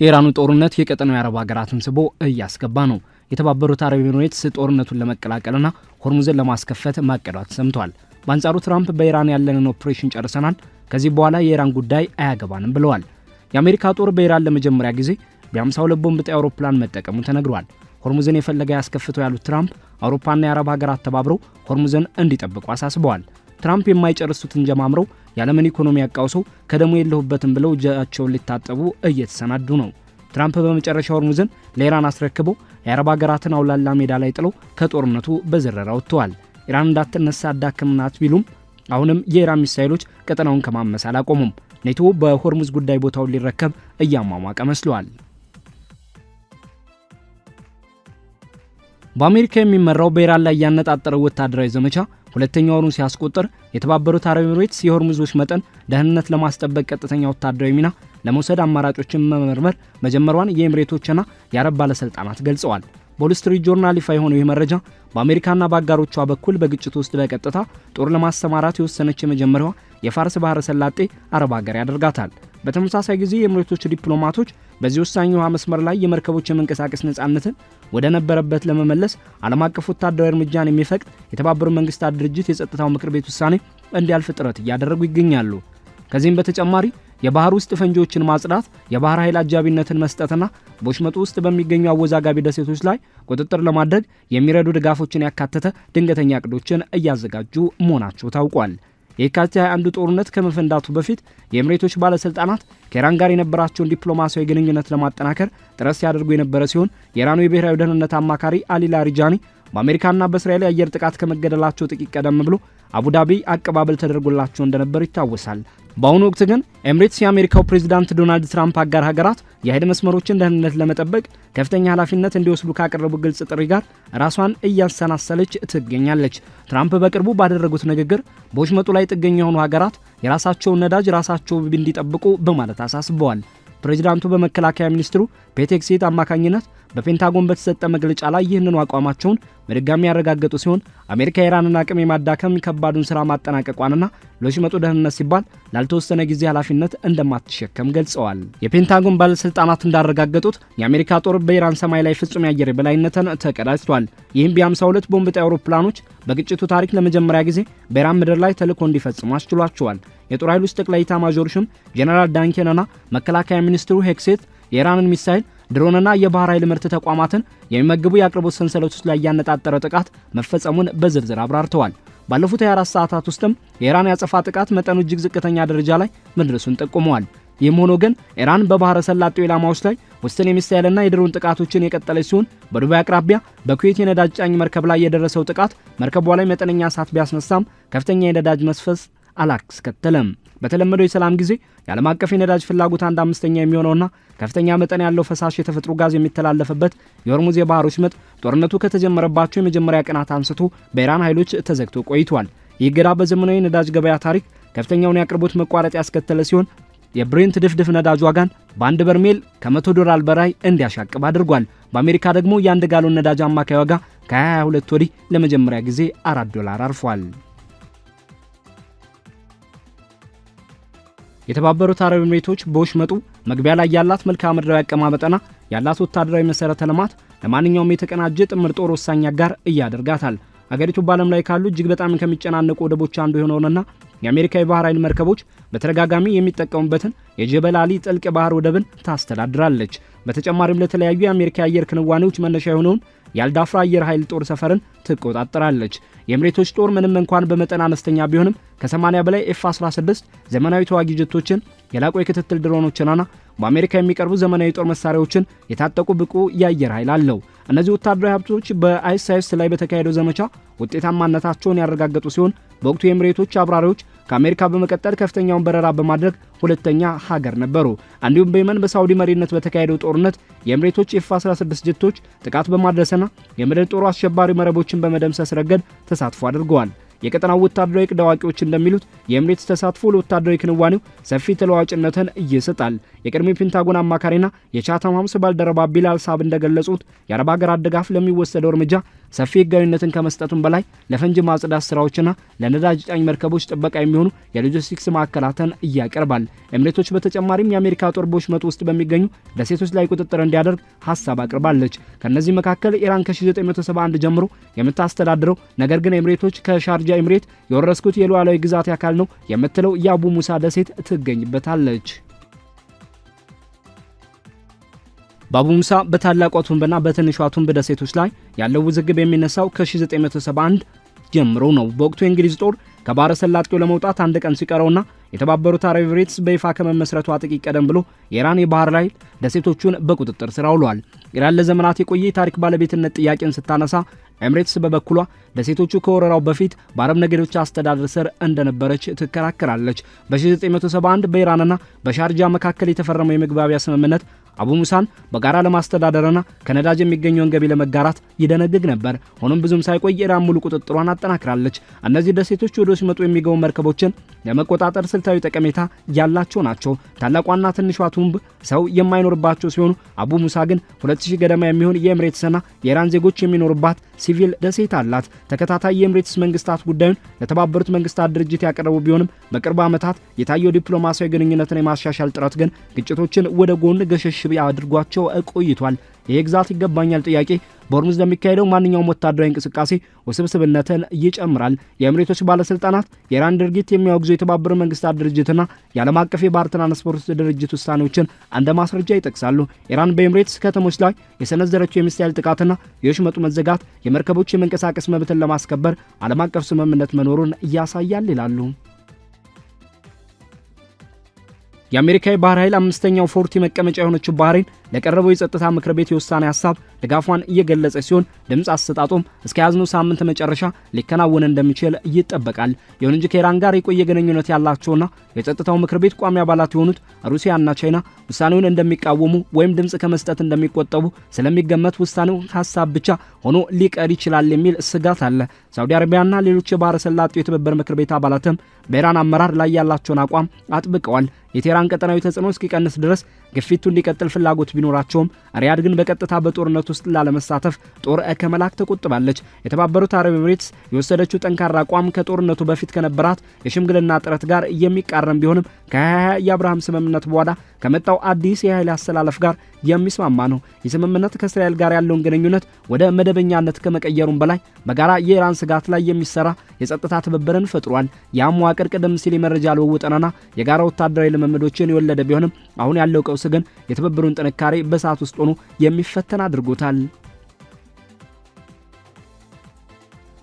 የኢራኑ ጦርነት የቀጠናው የአረብ ሀገራትን ስቦ እያስገባ ነው። የተባበሩት አረብ ኤሚሬትስ ጦርነቱን ለመቀላቀልና ሆርሙዝን ለማስከፈት ማቀዷ ተሰምቷል። በአንጻሩ ትራምፕ በኢራን ያለንን ኦፕሬሽን ጨርሰናል፣ ከዚህ በኋላ የኢራን ጉዳይ አያገባንም ብለዋል። የአሜሪካ ጦር በኢራን ለመጀመሪያ ጊዜ በ52 ቦምብ ጣይ አውሮፕላን መጠቀሙ ተነግሯል። ሆርሙዝን የፈለገ ያስከፍተው ያሉት ትራምፕ አውሮፓና የአረብ ሀገራት ተባብረው ሆርሙዝን እንዲጠብቁ አሳስበዋል። ትራምፕ የማይጨርሱትን ጀማምረው የዓለምን ኢኮኖሚ ያቃውሰው ከደሙ የለሁበትም ብለው እጃቸውን ሊታጠቡ እየተሰናዱ ነው። ትራምፕ በመጨረሻ ሆርሙዝን ለኢራን አስረክበው የአረብ ሀገራትን አውላላ ሜዳ ላይ ጥለው ከጦርነቱ በዝረራ ወጥተዋል። ኢራን እንዳትነሳ አዳክምናት ቢሉም አሁንም የኢራን ሚሳኤሎች ቀጠናውን ከማመስ አላቆሙም። ኔቶ በሆርሙዝ ጉዳይ ቦታውን ሊረከብ እያሟሟቀ መስሏል። በአሜሪካ የሚመራው በኢራን ላይ ያነጣጠረው ወታደራዊ ዘመቻ ሁለተኛው ወሩን ሲያስቆጥር የተባበሩት አረብ ኤሚሬትስ የሆርሙዞች መጠን ደህንነት ለማስጠበቅ ቀጥተኛ ወታደራዊ ሚና ለመውሰድ አማራጮችን መመርመር መጀመሯን የኤሚሬቶችና የአረብ ባለስልጣናት ገልጸዋል። በዎል ስትሪት ጆርናል ይፋ የሆነው ይህ መረጃ በአሜሪካና በአጋሮቿ በኩል በግጭቱ ውስጥ በቀጥታ ጦር ለማሰማራት የወሰነች የመጀመሪያዋ የፋርስ ባህረ ሰላጤ አረብ ሀገር ያደርጋታል። በተመሳሳይ ጊዜ የኤሚሬቶች ዲፕሎማቶች በዚህ ወሳኝ ውሃ መስመር ላይ የመርከቦች የመንቀሳቀስ ነጻነትን ወደ ነበረበት ለመመለስ ዓለም አቀፍ ወታደራዊ እርምጃን የሚፈቅድ የተባበሩት መንግስታት ድርጅት የጸጥታው ምክር ቤት ውሳኔ እንዲያልፍ ጥረት እያደረጉ ይገኛሉ። ከዚህም በተጨማሪ የባህር ውስጥ ፈንጂዎችን ማጽዳት፣ የባህር ኃይል አጃቢነትን መስጠትና በወሽመጡ ውስጥ በሚገኙ አወዛጋቢ ደሴቶች ላይ ቁጥጥር ለማድረግ የሚረዱ ድጋፎችን ያካተተ ድንገተኛ እቅዶችን እያዘጋጁ መሆናቸው ታውቋል። የካቲት 21 ጦርነት ከመፈንዳቱ በፊት የኤሚሬቶች ባለስልጣናት ከኢራን ጋር የነበራቸውን ዲፕሎማሲያዊ ግንኙነት ለማጠናከር ጥረት ሲያደርጉ የነበረ ሲሆን የኢራኑ የብሔራዊ ደህንነት አማካሪ አሊ ላሪጃኒ በአሜሪካና በእስራኤል የአየር ጥቃት ከመገደላቸው ጥቂት ቀደም ብሎ አቡዳቢ አቀባበል ተደርጎላቸው እንደነበር ይታወሳል። በአሁኑ ወቅት ግን ኤሚሬትስ የአሜሪካው ፕሬዝዳንት ዶናልድ ትራምፕ አጋር ሀገራት የኃይል መስመሮችን ደህንነት ለመጠበቅ ከፍተኛ ኃላፊነት እንዲወስዱ ካቀረቡ ግልጽ ጥሪ ጋር ራሷን እያሰናሰለች ትገኛለች። ትራምፕ በቅርቡ ባደረጉት ንግግር በወሽመጡ ላይ ጥገኛ የሆኑ ሀገራት የራሳቸውን ነዳጅ ራሳቸው እንዲጠብቁ በማለት አሳስበዋል። ፕሬዝዳንቱ በመከላከያ ሚኒስትሩ ፔት ሄግሴት አማካኝነት በፔንታጎን በተሰጠ መግለጫ ላይ ይህንኑ አቋማቸውን በድጋሚ ያረጋገጡ ሲሆን አሜሪካ የኢራንን አቅም የማዳከም ከባዱን ስራ ማጠናቀቋንና ለወሽመጡ ደህንነት ሲባል ላልተወሰነ ጊዜ ኃላፊነት እንደማትሸከም ገልጸዋል። የፔንታጎን ባለስልጣናት እንዳረጋገጡት የአሜሪካ ጦር በኢራን ሰማይ ላይ ፍጹም የአየር የበላይነትን ተቀዳጅቷል። ይህም ቢ52 ቦምብ ጣይ አውሮፕላኖች በግጭቱ ታሪክ ለመጀመሪያ ጊዜ በኢራን ምድር ላይ ተልዕኮ እንዲፈጽሙ አስችሏቸዋል። የጦር ኃይሎች ጠቅላይ ኤታማዦር ሹም ጄኔራል ዳንኬንና መከላከያ ሚኒስትሩ ሄግሴት የኢራንን ሚሳኤል ድሮንና የባህር ኃይል ምርት ተቋማትን የሚመግቡ የአቅርቦት ሰንሰለቶች ላይ ያነጣጠረ ጥቃት መፈጸሙን በዝርዝር አብራርተዋል። ባለፉት 24 ሰዓታት ውስጥም የኢራን ያጸፋ ጥቃት መጠኑ እጅግ ዝቅተኛ ደረጃ ላይ መድረሱን ጠቁመዋል። ይህም ሆኖ ግን ኢራን በባህረ ሰላጤው ኢላማዎች ላይ ውስን የሚሳኤልና የድሮን ጥቃቶችን የቀጠለች ሲሆን በዱባይ አቅራቢያ በኩዌት የነዳጅ ጫኝ መርከብ ላይ የደረሰው ጥቃት መርከቧ ላይ መጠነኛ እሳት ቢያስነሳም ከፍተኛ የነዳጅ መስፈስ አላስከተለም። በተለመደው የሰላም ጊዜ የዓለም አቀፍ የነዳጅ ፍላጎት 1/5 የሚሆነውና ከፍተኛ መጠን ያለው ፈሳሽ የተፈጥሮ ጋዝ የሚተላለፍበት የሆርሙዝ የባህር ወሽመጥ ጦርነቱ ከተጀመረባቸው የመጀመሪያ ቀናት አንስቶ በኢራን ኃይሎች ተዘግቶ ቆይቷል። ይህ እገዳ በዘመናዊ ነዳጅ ገበያ ታሪክ ከፍተኛውን የአቅርቦት መቋረጥ ያስከተለ ሲሆን የብሬንት ድፍድፍ ነዳጅ ዋጋን በአንድ በርሜል ከ$100 በላይ እንዲያሻቅብ አድርጓል። በአሜሪካ ደግሞ የአንድ ጋሎን ነዳጅ አማካይ ዋጋ ከ2022 ወዲህ ለመጀመሪያ ጊዜ $4 አርፏል። የተባበሩት አረብ ኤሚሬቶች በወሽመጡ መግቢያ ላይ ያላት መልክዓ ምድራዊ አቀማመጥና ያላት ወታደራዊ መሰረተ ልማት ለማንኛውም የተቀናጀ ጥምር ጦር ወሳኝ አጋር እያደርጋታል። አገሪቱ በዓለም ላይ ካሉ እጅግ በጣም ከሚጨናነቁ ወደቦች አንዱ የሆነውና የአሜሪካ የባህር ኃይል መርከቦች በተደጋጋሚ የሚጠቀሙበትን የጀበል አሊ ጥልቅ ባህር ወደብን ታስተዳድራለች። በተጨማሪም ለተለያዩ የአሜሪካ የአየር ክንዋኔዎች መነሻ የሆነውን የአልዳፍራ አየር ኃይል ጦር ሰፈርን ትቆጣጠራለች። የኤሚሬቶች ጦር ምንም እንኳን በመጠን አነስተኛ ቢሆንም ከ80 በላይ ኤፍ-16 ዘመናዊ ተዋጊ ጀቶችን፣ የላቁ የክትትል ድሮኖችንና በአሜሪካ የሚቀርቡ ዘመናዊ ጦር መሳሪያዎችን የታጠቁ ብቁ የአየር ኃይል አለው። እነዚህ ወታደራዊ ሀብቶች በአይኤስ ላይ በተካሄደው ዘመቻ ውጤታማነታቸውን ያረጋገጡ ሲሆን በወቅቱ የኤሚሬቶች አብራሪዎች ከአሜሪካ በመቀጠል ከፍተኛውን በረራ በማድረግ ሁለተኛ ሀገር ነበሩ። እንዲሁም በየመን በሳውዲ መሪነት በተካሄደው ጦርነት የኤሚሬቶች ኤፍ-16 ጀቶች ጥቃት በማድረስና የምድር ጦሩ አሸባሪ መረቦችን በመደምሰስ ረገድ ተሳትፎ አድርገዋል። የቀጠናው ወታደራዊ ቅዳዋቂዎች እንደሚሉት የኤምሬትስ ተሳትፎ ለወታደራዊ ክንዋኔው ሰፊ ተለዋጭነትን ይሰጣል። የቀድሞ ፔንታጎን አማካሪና የቻታም ሃውስ ባልደረባ ቢላል ሳብ እንደገለጹት የአረብ ሀገራት ድጋፍ ለሚወሰደው እርምጃ ሰፊ ህጋዊነትን ከመስጠቱም በላይ ለፈንጅ ማጽዳት ስራዎችና ለነዳጅ ጫኝ መርከቦች ጥበቃ የሚሆኑ የሎጂስቲክስ ማዕከላትን ያቀርባል። ኤምሬቶች በተጨማሪም የአሜሪካ ጦር በወሽመጥ ውስጥ በሚገኙ ደሴቶች ላይ ቁጥጥር እንዲያደርግ ሀሳብ አቅርባለች። ከነዚህ መካከል ኢራን ከ1971 ጀምሮ የምታስተዳድረው ነገር ግን ኤምሬቶች ከሻርጃ ኤምሬት የወረስኩት የሉዓላዊ ግዛት አካል ነው የምትለው የአቡ ሙሳ ደሴት ትገኝበታለች። በአቡ ሙሳ በታላቋ ቱምብና በትንሿ ቱምብ ደሴቶች ላይ ያለው ውዝግብ የሚነሳው ከ1971 ጀምሮ ነው። በወቅቱ የእንግሊዝ ጦር ከባህረ ሰላጤው ለመውጣት አንድ ቀን ሲቀረውና የተባበሩት አረብ ኤሚሬትስ በይፋ ከመመስረቷ ጥቂት ቀደም ብሎ የኢራን የባህር ላይ ደሴቶቹን በቁጥጥር ስር አውሏል። ኢራን ለዘመናት የቆየ የታሪክ ባለቤትነት ጥያቄን ስታነሳ ኤሚሬትስ በበኩሏ ደሴቶቹ ከወረራው በፊት በአረብ ነገዶች አስተዳደር ስር እንደነበረች ትከራከራለች። በ1971 በኢራንና በሻርጃ መካከል የተፈረመው የመግባቢያ ስምምነት አቡ ሙሳን በጋራ ለማስተዳደርና ከነዳጅ የሚገኘውን ገቢ ለመጋራት ይደነግግ ነበር። ሆኖም ብዙም ሳይቆይ ኢራን ሙሉ ቁጥጥሯን አጠናክራለች። እነዚህ ደሴቶች ወደ ሲመጡ የሚገቡ መርከቦችን ለመቆጣጠር ስልታዊ ጠቀሜታ ያላቸው ናቸው። ታላቋና ትንሿ ቱምብ ሰው የማይኖርባቸው ሲሆኑ አቡ ሙሳ ግን 2000 ገደማ የሚሆን የኤሚሬትስና የኢራን ዜጎች የሚኖሩባት ሲቪል ደሴት አላት። ተከታታይ የኤሚሬትስ መንግስታት ጉዳዩን ለተባበሩት መንግስታት ድርጅት ያቀረቡ ቢሆንም በቅርብ ዓመታት የታየው ዲፕሎማሲያዊ ግንኙነትን የማሻሻል ጥረት ግን ግጭቶችን ወደ ጎን ገሸሽ አድርጓቸው ቆይቷል። ይህ ግዛት ይገባኛል ጥያቄ በሆርሙዝ ለሚካሄደው ማንኛውም ወታደራዊ እንቅስቃሴ ውስብስብነትን ይጨምራል። የኤሚሬቶች ባለስልጣናት የኢራን ድርጊት የሚያወግዙ የተባበሩት መንግስታት ድርጅትና የዓለም አቀፍ የባህር ትራንስፖርት ድርጅት ውሳኔዎችን እንደ ማስረጃ ይጠቅሳሉ። ኢራን በኤሚሬትስ ከተሞች ላይ የሰነዘረችው የሚሳኤል ጥቃትና የወሽመጡ መዘጋት የመርከቦች የመንቀሳቀስ መብትን ለማስከበር ዓለም አቀፍ ስምምነት መኖሩን ያሳያል ይላሉ። የአሜሪካ የባህር ኃይል አምስተኛው ፎርቲ መቀመጫ የሆነችው ባህሬን ለቀረበው የጸጥታ ምክር ቤት የውሳኔ ሐሳብ ድጋፏን እየገለጸች ሲሆን ድምጽ አሰጣጡም እስከ ያዝነው ሳምንት መጨረሻ ሊከናወን እንደሚችል ይጠበቃል። ይሁን እንጂ ከኢራን ጋር የቆየ ግንኙነት ያላቸውና የጸጥታው ምክር ቤት ቋሚ አባላት የሆኑት ሩሲያና ቻይና ውሳኔውን እንደሚቃወሙ ወይም ድምጽ ከመስጠት እንደሚቆጠቡ ስለሚገመት ውሳኔው ሐሳብ ብቻ ሆኖ ሊቀር ይችላል የሚል ስጋት አለ። ሳውዲ አረቢያና ሌሎች የባህረ ሰላጤው የትብብር ምክር ቤት አባላትም በኢራን አመራር ላይ ያላቸውን አቋም አጥብቀዋል። የቴህራን ቀጠናዊ ተጽዕኖ እስኪቀንስ ድረስ ግፊቱ እንዲቀጥል ፍላጎት ቢኖራቸውም ሪያድ ግን በቀጥታ በጦርነት ውስጥ ላለመሳተፍ ጦር ከመላክ ተቆጥባለች። የተባበሩት አረብ ኤሚሬትስ የወሰደችው ጠንካራ አቋም ከጦርነቱ በፊት ከነበራት የሽምግልና ጥረት ጋር የሚቃረም ቢሆንም ከ2020 የአብርሃም ስምምነት በኋላ ከመጣው አዲስ የኃይል አሰላለፍ ጋር የሚስማማ ነው። የስምምነት ከእስራኤል ጋር ያለውን ግንኙነት ወደ መደበኛነት ከመቀየሩም በላይ በጋራ የኢራን ስጋት ላይ የሚሰራ የጸጥታ ትብብርን ፈጥሯል። ያም መዋቅር ቀደም ሲል የመረጃ ልውውጥና የጋራ ወታደራዊ ልምምዶችን የወለደ ቢሆንም አሁን ያለው ቀውስ ግን የትብብሩን ጥንካሬ በሰዓት ውስጥ ሆኖ የሚፈተን አድርጎታል።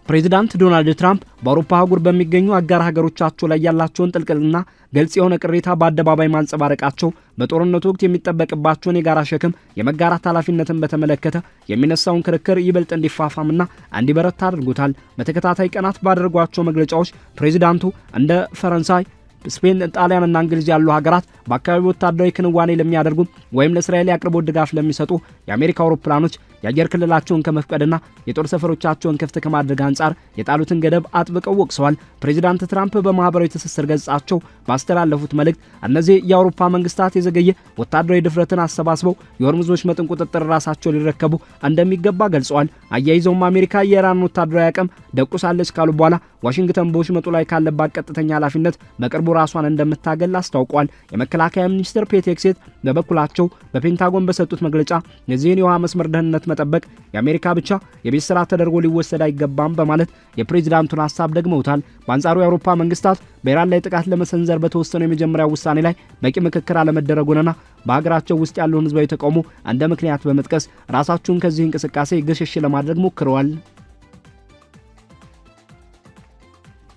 ፕሬዚዳንት ዶናልድ ትራምፕ በአውሮፓ አህጉር በሚገኙ አጋር ሀገሮቻቸው ላይ ያላቸውን ጥልቅና ግልጽ የሆነ ቅሬታ በአደባባይ ማንጸባረቃቸው በጦርነቱ ወቅት የሚጠበቅባቸውን የጋራ ሸክም የመጋራት ኃላፊነትን በተመለከተ የሚነሳውን ክርክር ይበልጥ እንዲፋፋምና እንዲበረታ አድርጎታል። በተከታታይ ቀናት ባደረጓቸው መግለጫዎች ፕሬዚዳንቱ እንደ ፈረንሳይ፣ ስፔን፣ ጣሊያንና እንግሊዝ ያሉ ሀገራት በአካባቢው ወታደራዊ ክንዋኔ ለሚያደርጉ ወይም ለእስራኤል የአቅርቦት ድጋፍ ለሚሰጡ የአሜሪካ አውሮፕላኖች የአየር ክልላቸውን ከመፍቀድና የጦር ሰፈሮቻቸውን ክፍት ከማድረግ አንጻር የጣሉትን ገደብ አጥብቀው ወቅሰዋል። ፕሬዚዳንት ትራምፕ በማህበራዊ ትስስር ገጻቸው ባስተላለፉት መልእክት እነዚህ የአውሮፓ መንግስታት የዘገየ ወታደራዊ ድፍረትን አሰባስበው የሆርሙዝ ወሽመጥን ቁጥጥር ራሳቸው ሊረከቡ እንደሚገባ ገልጸዋል። አያይዘውም አሜሪካ የኢራን ወታደራዊ አቅም ደቁሳለች ካሉ በኋላ ዋሽንግተን በወሽመጡ ላይ ካለባት ቀጥተኛ ኃላፊነት በቅርቡ ራሷን እንደምታገል አስታውቋል። የመከላከያ ሚኒስትር ፔት ሄግሴት በበኩላቸው በፔንታጎን በሰጡት መግለጫ የዚህን የውሃ መስመር ደህንነት መጠበቅ የአሜሪካ ብቻ የቤት ስራ ተደርጎ ሊወሰድ አይገባም በማለት የፕሬዚዳንቱን ሐሳብ ደግመውታል። በአንጻሩ የአውሮፓ መንግስታት በኢራን ላይ ጥቃት ለመሰንዘር በተወሰነው የመጀመሪያው ውሳኔ ላይ በቂ ምክክር አለመደረጉንና በሀገራቸው ውስጥ ያለውን ህዝባዊ ተቃውሞ እንደ ምክንያት በመጥቀስ ራሳቸውን ከዚህ እንቅስቃሴ ገሸሽ ለማድረግ ሞክረዋል።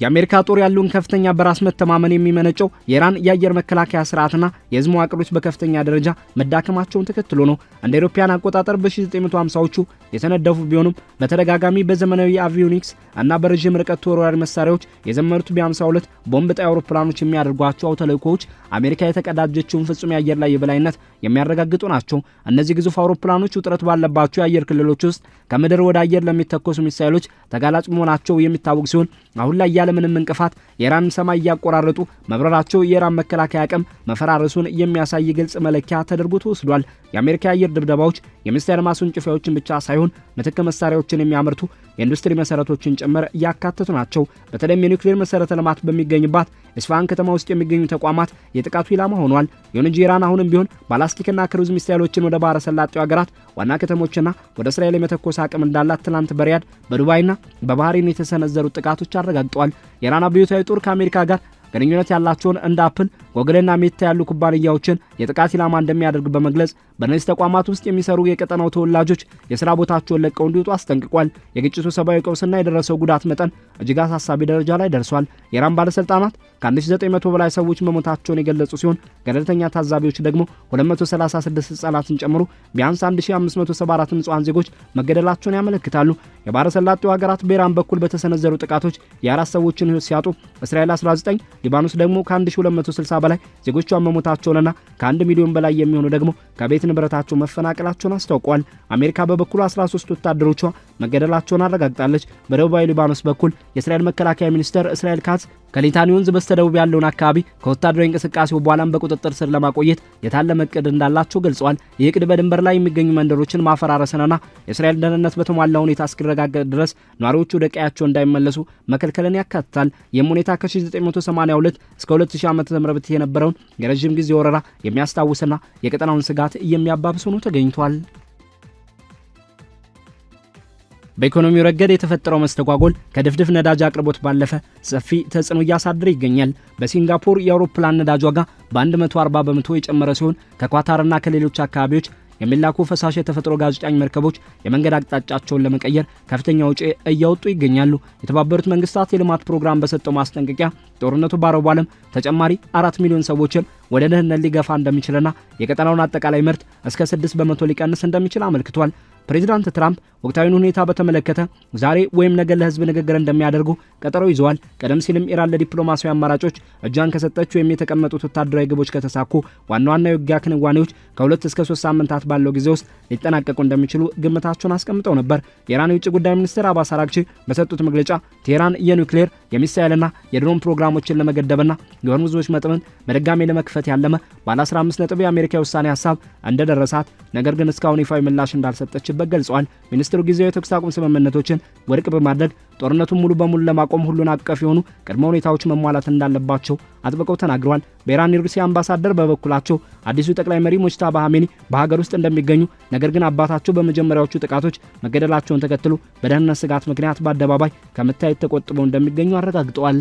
የአሜሪካ ጦር ያለውን ከፍተኛ በራስ መተማመን የሚመነጨው የኢራን የአየር መከላከያ ስርዓትና የህዝብ መዋቅሮች በከፍተኛ ደረጃ መዳከማቸውን ተከትሎ ነው። እንደ አውሮፓውያን አቆጣጠር በ1950ዎቹ የተነደፉ ቢሆኑም በተደጋጋሚ በዘመናዊ የአቪዮኒክስ እና በረዥም ርቀት ተወርዋሪ መሳሪያዎች የዘመኑት ቢ52 ቦምብ ጣይ አውሮፕላኖች የሚያደርጓቸው ተልዕኮዎች አሜሪካ የተቀዳጀችውን ፍጹም የአየር ላይ የበላይነት የሚያረጋግጡ ናቸው። እነዚህ ግዙፍ አውሮፕላኖች ውጥረት ባለባቸው የአየር ክልሎች ውስጥ ከምድር ወደ አየር ለሚተኮሱ ሚሳኤሎች ተጋላጭ መሆናቸው የሚታወቅ ሲሆን አሁን ላይ ያለምንም እንቅፋት የኢራን ሰማይ እያቆራረጡ መብረራቸው የኢራን መከላከያ አቅም መፈራረሱን የሚያሳይ ግልጽ መለኪያ ተደርጎ ተወስዷል። የአሜሪካ የአየር ድብደባዎች የሚሳኤል ማስወንጨፊያዎችን ብቻ ሳይሆን ምትክ መሳሪያዎችን የሚያመርቱ የኢንዱስትሪ መሰረቶችን ጭምር ያካተቱ ናቸው። በተለይም የኒውክሌር መሰረተ ልማት በሚገኝባት ኢስፋሃን ከተማ ውስጥ የሚገኙ ተቋማት የጥቃቱ ኢላማ ሆኗል። ይሁን እንጂ ኢራን አሁንም ቢሆን ባላስቲክና ክሩዝ ሚሳኤሎችን ወደ ባህረ ሰላጤው ሀገራት ዋና ከተሞችና ወደ እስራኤል የመተኮስ አቅም እንዳላት ትናንት በሪያድ በዱባይና በባህሬን የተሰነዘሩ ጥቃቶች አረጋግጠዋል። የኢራን አብዮታዊ ጦር ከአሜሪካ ጋር ግንኙነት ያላቸውን እንደ አፕል፣ ጎግልና ሜታ ያሉ ኩባንያዎችን የጥቃት ኢላማ እንደሚያደርግ በመግለጽ በእነዚህ ተቋማት ውስጥ የሚሰሩ የቀጠናው ተወላጆች የሥራ ቦታቸውን ለቀው እንዲወጡ አስጠንቅቋል። የግጭቱ ሰብአዊ ቀውስና የደረሰው ጉዳት መጠን እጅግ አሳሳቢ ደረጃ ላይ ደርሷል። የኢራን ባለስልጣናት ከ1900 በላይ ሰዎች መሞታቸውን የገለጹ ሲሆን ገለልተኛ ታዛቢዎች ደግሞ 236 ሕፃናትን ጨምሮ ቢያንስ 1574 ንጹሃን ዜጎች መገደላቸውን ያመለክታሉ። የባህረ ሰላጤው ሀገራት በኢራን በኩል በተሰነዘሩ ጥቃቶች የአራት ሰዎችን ሕይወት ሲያጡ እስራኤል 19፣ ሊባኖስ ደግሞ ከ1260 በላይ ዜጎቿን መሞታቸውንና ከ1 ሚሊዮን በላይ የሚሆኑ ደግሞ ከቤት ንብረታቸው መፈናቀላቸውን አስታውቋል። አሜሪካ በበኩሉ 13 ወታደሮቿ መገደላቸውን አረጋግጣለች። በደቡባዊ ሊባኖስ በኩል የእስራኤል መከላከያ ሚኒስትር እስራኤል ካትዝ ከሊታኒ ወንዝ በስተደቡብ ያለውን አካባቢ ከወታደራዊ እንቅስቃሴው በኋላም በቁጥጥር ስር ለማቆየት የታለመ እቅድ እንዳላቸው ገልጸዋል። ይህ እቅድ በድንበር ላይ የሚገኙ መንደሮችን ማፈራረስንና የእስራኤል ደህንነት በተሟላ ሁኔታ እስኪረጋገጥ ድረስ ነዋሪዎቹ ወደ ቀያቸው እንዳይመለሱ መከልከልን ያካትታል። ይህም ሁኔታ ከ1982 እስከ 2000 ዓ.ም የነበረውን የረዥም ጊዜ ወረራ የሚያስታውስና የቀጠናውን ስጋት የሚያባብስ ሆኖ ተገኝቷል። በኢኮኖሚው ረገድ የተፈጠረው መስተጓጎል ከድፍድፍ ነዳጅ አቅርቦት ባለፈ ሰፊ ተጽዕኖ እያሳደረ ይገኛል። በሲንጋፖር የአውሮፕላን ነዳጅ ዋጋ በ140 በመቶ የጨመረ ሲሆን ከኳታርና ከሌሎች አካባቢዎች የሚላኩ ፈሳሽ የተፈጥሮ ጋዝ ጫኝ መርከቦች የመንገድ አቅጣጫቸውን ለመቀየር ከፍተኛ ወጪ እያወጡ ይገኛሉ። የተባበሩት መንግስታት የልማት ፕሮግራም በሰጠው ማስጠንቀቂያ ጦርነቱ በአረቡ ዓለም ተጨማሪ 4 ሚሊዮን ሰዎችን ወደ ድህነት ሊገፋ እንደሚችልና የቀጠናውን አጠቃላይ ምርት እስከ 6 በመቶ ሊቀንስ እንደሚችል አመልክቷል። ፕሬዚዳንት ትራምፕ ወቅታዊውን ሁኔታ በተመለከተ ዛሬ ወይም ነገ ለህዝብ ንግግር እንደሚያደርጉ ቀጠሮ ይዘዋል። ቀደም ሲልም ኢራን ለዲፕሎማሲያዊ አማራጮች እጇን ከሰጠች ወይም የተቀመጡት ወታደራዊ ግቦች ከተሳኩ ዋና ዋና የውጊያ ክንዋኔዎች ከ2 እስከ 3 ሳምንታት ባለው ጊዜ ውስጥ ሊጠናቀቁ እንደሚችሉ ግምታቸውን አስቀምጠው ነበር። የኢራን የውጭ ጉዳይ ሚኒስትር አባስ አራግቺ በሰጡት መግለጫ ቴህራን የኒውክሌር የሚሳኤልና የድሮን ፕሮግራሞችን ለመገደብና የሆርሙዝ ወሽመጥን በድጋሚ ለመክፈት ያለመ ባለ 15 ነጥብ የአሜሪካ ውሳኔ ሀሳብ እንደደረሳት ነገር ግን እስካሁን ይፋዊ ምላሽ እንዳልሰጠችበት ገልጸዋል። ሚኒስትሩ ጊዜያዊ የተኩስ አቁም ስምምነቶችን ውድቅ በማድረግ ጦርነቱን ሙሉ በሙሉ ለማቆም ሁሉን አቀፍ የሆኑ ቅድመ ሁኔታዎች መሟላት እንዳለባቸው አጥብቀው ተናግረዋል። በኢራን የሩሲያ አምባሳደር በበኩላቸው አዲሱ ጠቅላይ መሪ ሙጅታባ ኻሜኒ በሀገር ውስጥ እንደሚገኙ ነገር ግን አባታቸው በመጀመሪያዎቹ ጥቃቶች መገደላቸውን ተከትሎ በደህንነት ስጋት ምክንያት በአደባባይ ከመታየት ተቆጥበው እንደሚገኙ አረጋግጠዋል።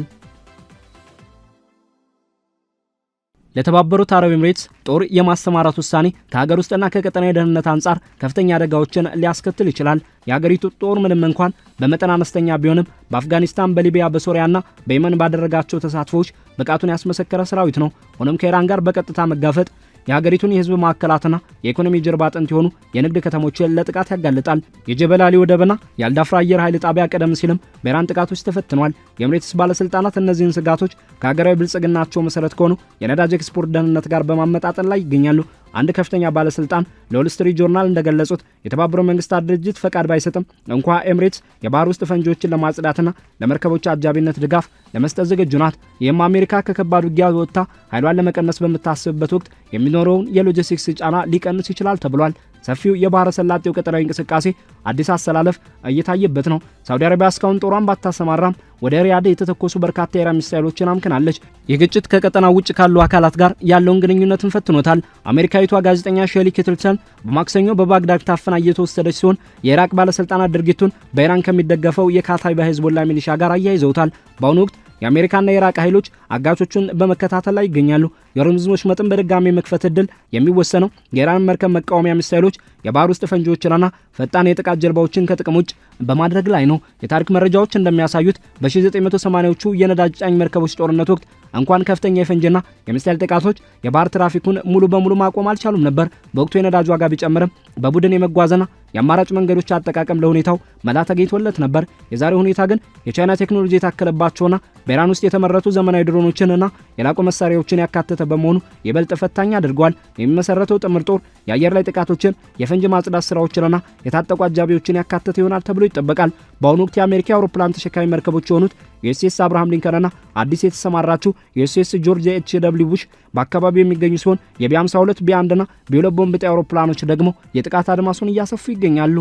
ለተባበሩት አረብ ኤምሬትስ ጦር የማሰማራት ውሳኔ ከሀገር ውስጥና ከቀጠናዊ ደህንነት አንጻር ከፍተኛ አደጋዎችን ሊያስከትል ይችላል። የሀገሪቱ ጦር ምንም እንኳን በመጠን አነስተኛ ቢሆንም በአፍጋኒስታን፣ በሊቢያ፣ በሶሪያና በየመን ባደረጋቸው ተሳትፎዎች ብቃቱን ያስመሰከረ ሰራዊት ነው። ሆኖም ከኢራን ጋር በቀጥታ መጋፈጥ የሀገሪቱን የህዝብ ማዕከላትና የኢኮኖሚ ጀርባ አጥንት የሆኑ የንግድ ከተሞችን ለጥቃት ያጋልጣል። የጀበል አሊ ወደብና የአልዳፍራ አየር ኃይል ጣቢያ ቀደም ሲልም በኢራን ጥቃቶች ተፈትኗል። የኤምሬትስ ባለስልጣናት እነዚህን ስጋቶች ከሀገራዊ ብልጽግናቸው መሰረት ከሆኑ የነዳጅ ኤክስፖርት ደህንነት ጋር በማመጣጠን ላይ ይገኛሉ። አንድ ከፍተኛ ባለስልጣን ለዎል ስትሪት ጆርናል እንደገለጹት የተባበሩት መንግስታት ድርጅት ፈቃድ ባይሰጥም እንኳ ኤምሬትስ የባህር ውስጥ ፈንጂዎችን ለማጽዳትና ለመርከቦች አጃቢነት ድጋፍ ለመስጠት ዝግጁ ናት። ይህም አሜሪካ ከከባድ ውጊያ ወጥታ ኃይሏን ለመቀነስ በምታስብበት ወቅት የሚኖረውን የሎጂስቲክስ ጫና ሊቀንስ ይችላል ተብሏል። ሰፊው የባህረ ሰላጤው ቀጠናዊ እንቅስቃሴ አዲስ አሰላለፍ እየታየበት ነው። ሳውዲ አረቢያ እስካሁን ጦሯን ባታሰማራም ወደ ሪያድ የተተኮሱ በርካታ የኢራን ሚሳኤሎችን አምክናለች። ይህ ግጭት ከቀጠናው ውጭ ካሉ አካላት ጋር ያለውን ግንኙነትን ፈትኖታል። አሜሪካዊቷ ጋዜጠኛ ሼሊ ኪትልሰን በማክሰኞ በባግዳድ ታፍና እየተወሰደች ሲሆን የኢራቅ ባለስልጣናት ድርጊቱን በኢራን ከሚደገፈው የካታይባ ሂዝቦላ ሚሊሻ ጋር አያይዘውታል። በአሁኑ ወቅት የአሜሪካና የኢራቅ ኃይሎች አጋቾቹን በመከታተል ላይ ይገኛሉ። የሆርሙዝ ወሽመጥን በድጋሚ መክፈት እድል የሚወሰነው የኢራን መርከብ መቃወሚያ ሚሳይሎች፣ የባህር ውስጥ ፈንጂዎችንና ፈጣን የጥቃት ጀልባዎችን ከጥቅም ውጭ በማድረግ ላይ ነው። የታሪክ መረጃዎች እንደሚያሳዩት በ1980ዎቹ የነዳጅ ጫኝ መርከቦች ጦርነት ወቅት እንኳን ከፍተኛ የፈንጂና የሚሳይል ጥቃቶች የባህር ትራፊኩን ሙሉ በሙሉ ማቆም አልቻሉም ነበር። በወቅቱ የነዳጅ ዋጋ ቢጨምርም በቡድን የመጓዝና የአማራጭ መንገዶች አጠቃቀም ለሁኔታው መላ ተገኝቶለት ነበር። የዛሬው ሁኔታ ግን የቻይና ቴክኖሎጂ የታከለባቸውና በኢራን ውስጥ የተመረቱ ዘመናዊ ድሮኖችንና የላቁ መሳሪያዎችን ያካተተ በመሆኑ ይበልጥ ፈታኝ አድርጓል። የሚመሰረተው ጥምር ጦር የአየር ላይ ጥቃቶችን፣ የፈንጂ ማጽዳት ስራዎችንና የታጠቁ አጃቢዎችን ያካተተ ይሆናል ተብሎ ይጠበቃል። በአሁኑ ወቅት የአሜሪካ አውሮፕላን ተሸካሚ መርከቦች የሆኑት ዩኤስኤስ አብርሃም ሊንከንና አዲስ የተሰማራችው ዩኤስኤስ ጆርጅ ኤች.ደብሊው ቡሽ በአካባቢው የሚገኙ ሲሆን የቢ52 ቢ1ና ቢ2 ቦምብ ጣይ አውሮፕላኖች ደግሞ የጥቃት አድማሱን እያሰፉ ይገኛሉ።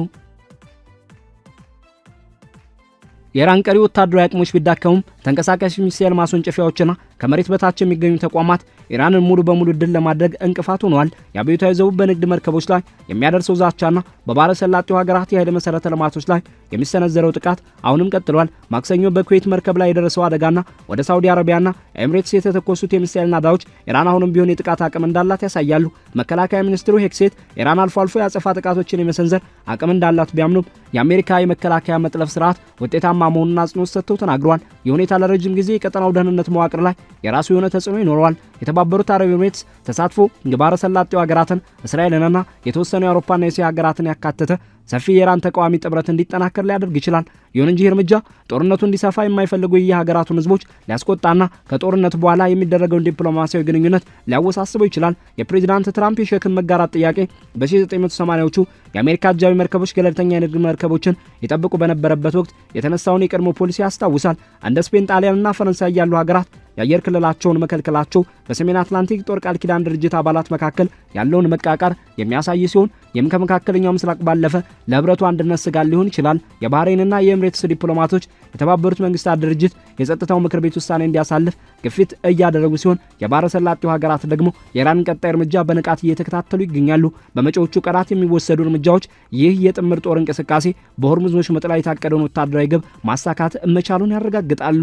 የኢራን ቀሪ ወታደራዊ አቅሞች ቢዳከሙም ተንቀሳቃሽ ሚሳኤል ማስወንጨፊያዎችና ከመሬት በታች የሚገኙ ተቋማት ኢራንን ሙሉ በሙሉ ድል ለማድረግ እንቅፋት ሆነዋል። የአብዮታዊ ዘቡ በንግድ መርከቦች ላይ የሚያደርሰው ዛቻና በባህረ ሰላጤው ሀገራት የኃይል መሰረተ ልማቶች ላይ የሚሰነዘረው ጥቃት አሁንም ቀጥሏል። ማክሰኞ በኩዌት መርከብ ላይ የደረሰው አደጋና ወደ ሳውዲ አረቢያና ኤምሬትስ የተተኮሱት የሚሳኤል ናዳዎች ኢራን አሁንም ቢሆን የጥቃት አቅም እንዳላት ያሳያሉ። መከላከያ ሚኒስትሩ ሄክሴት ኢራን አልፎ አልፎ የአጸፋ ጥቃቶችን የመሰንዘር አቅም እንዳላት ቢያምኑም የአሜሪካ የመከላከያ መጥለፍ ስርዓት ውጤታማ መሆኑን አጽንኦት ሰጥተው ተናግሯል። ይህ ሁኔታ ለረጅም ጊዜ የቀጠናው ደህንነት መዋቅር ላይ የራሱ የሆነ ተጽዕኖ ይኖረዋል። የተባበሩት አረብ ኤሚሬትስ ተሳትፎ የባህረ ሰላጤው ሀገራትን እስራኤልንና የተወሰኑ የአውሮፓና የእስያ ሀገራትን ያካተተ ሰፊ የኢራን ተቃዋሚ ጥምረት እንዲጠናከር ሊያደርግ ይችላል። ይሁን እንጂ እርምጃ ጦርነቱ እንዲሰፋ የማይፈልጉ የሀገራቱን ህዝቦች ሊያስቆጣና ከጦርነቱ በኋላ የሚደረገውን ዲፕሎማሲያዊ ግንኙነት ሊያወሳስበው ይችላል። የፕሬዝዳንት ትራምፕ የሸክም መጋራት ጥያቄ በ1980ዎቹ የአሜሪካ አጃቢ መርከቦች ገለልተኛ የንግድ መርከቦችን ይጠብቁ በነበረበት ወቅት የተነሳውን የቀድሞ ፖሊሲ ያስታውሳል። እንደ ስፔን፣ ጣሊያንና ፈረንሳይ ያሉ ሀገራት የአየር ክልላቸውን መከልከላቸው በሰሜን አትላንቲክ ጦር ቃል ኪዳን ድርጅት አባላት መካከል ያለውን መቃቃር የሚያሳይ ሲሆን ይህም ከመካከለኛው ምስራቅ ባለፈ ለህብረቱ አንድነት ስጋት ሊሆን ይችላል። የባህሬንና የኤምሬትስ ዲፕሎማቶች የተባበሩት መንግስታት ድርጅት የጸጥታው ምክር ቤት ውሳኔ እንዲያሳልፍ ግፊት እያደረጉ ሲሆን የባህረ ሰላጤው ሀገራት ደግሞ የኢራንን ቀጣይ እርምጃ በንቃት እየተከታተሉ ይገኛሉ። በመጪዎቹ ቀናት የሚወሰዱ እርምጃዎች ይህ የጥምር ጦር እንቅስቃሴ በሆርሙዝ ወሽመጥ ላይ የታቀደውን ወታደራዊ ግብ ማሳካት መቻሉን ያረጋግጣሉ።